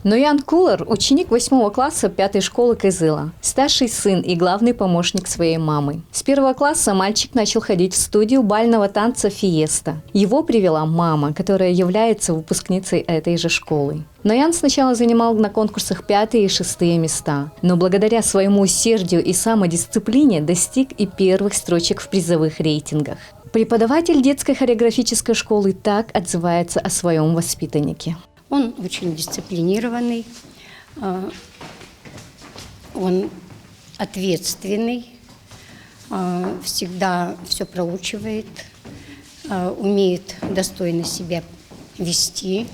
Ноян Кулар – ученик 8 класса 5 школы Кызыла, старший сын и главный помощник своей мамы. С 1 класса мальчик начал ходить в студию бального танца «Фиеста». Его привела мама, которая является выпускницей этой же школы. Ноян сначала занимал на конкурсах 5 и 6 места, но благодаря своему усердию и самодисциплине достиг и первых строчек в призовых рейтингах. Преподаватель детской хореографической школы так отзывается о своем воспитаннике. Он очень дисциплинированный, он ответственный, всегда все проучивает, умеет достойно себя вести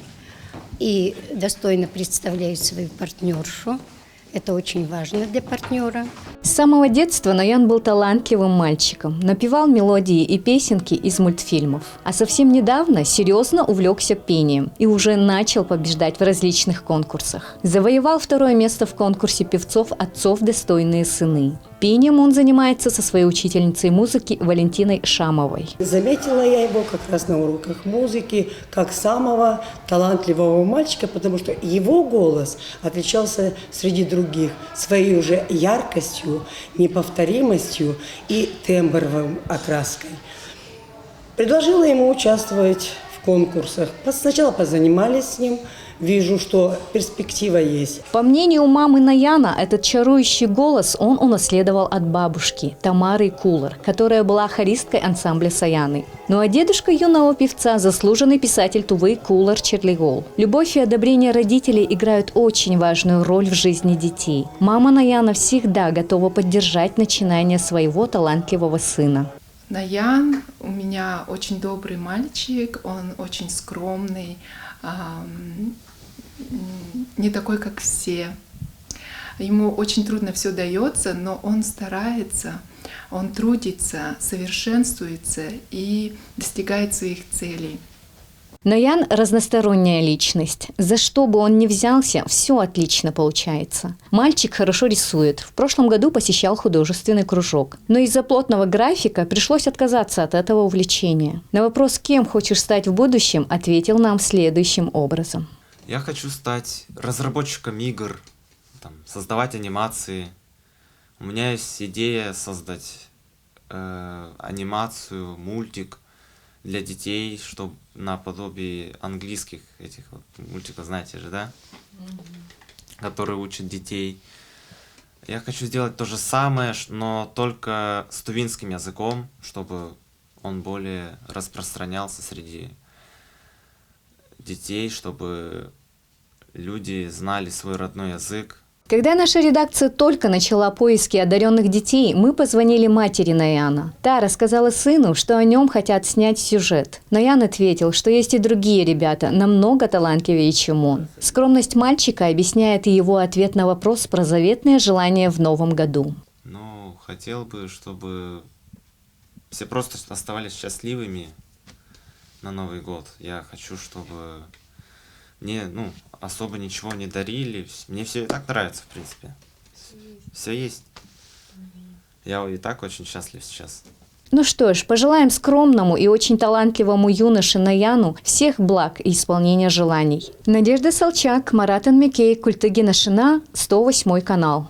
и достойно представляет свою партнершу. Это очень важно для партнера. С самого детства Ноян был талантливым мальчиком, напевал мелодии и песенки из мультфильмов. А совсем недавно серьезно увлекся пением и уже начал побеждать в различных конкурсах. Завоевал 2 место в конкурсе певцов «Отцов достойные сыны». Пением он занимается со своей учительницей музыки Валентиной Шамовой. Заметила я его как раз на уроках музыки, как самого талантливого мальчика, потому что его голос отличался среди других своей уже яркостью, неповторимостью и тембровой окраской. Предложила ему участвовать в конкурсах. Сначала позанимались с ним. Вижу, что перспектива есть. По мнению мамы Нояна, этот чарующий голос он унаследовал от бабушки Тамары Кулар, которая была хористкой ансамбля Саяны. Ну а дедушка юного певца – заслуженный писатель Тувы Кулар Черлигол. Любовь и одобрение родителей играют очень важную роль в жизни детей. Мама Нояна всегда готова поддержать начинание своего талантливого сына. Ноян у меня очень добрый мальчик, он очень скромный, не такой, как все. Ему очень трудно все дается, но он старается, он трудится, совершенствуется и достигает своих целей. Ноян – разносторонняя личность. За что бы он ни взялся, все отлично получается. Мальчик хорошо рисует. В прошлом году посещал художественный кружок. Но из-за плотного графика пришлось отказаться от этого увлечения. На вопрос, кем хочешь стать в будущем, ответил нам следующим образом. Я хочу стать разработчиком игр, создавать анимации. У меня есть идея создать анимацию, мультик для детей, чтобы наподобие английских этих вот мультиков, знаете же, да? Которые учат детей. Я хочу сделать то же самое, но только с тувинским языком, чтобы он более распространялся среди детей, чтобы люди знали свой родной язык. Когда наша редакция только начала поиски одаренных детей, мы позвонили матери Нояна. Та рассказала сыну, что о нем хотят снять сюжет. Ноян ответил, что есть и другие ребята, намного талантливее, чем он. Скромность мальчика объясняет и его ответ на вопрос про заветное желание в новом году. Ну, хотел бы, чтобы все просто оставались счастливыми на Новый год. Я хочу, чтобы мне, особо ничего не дарили. Мне все и так нравится, в принципе. Все есть. Я и так очень счастлив сейчас. Ну что ж, пожелаем скромному и очень талантливому юноше Нояну всех благ и исполнения желаний. Надежда Солчак, Марат Энмекей, Культыгина Шина, 108 канал.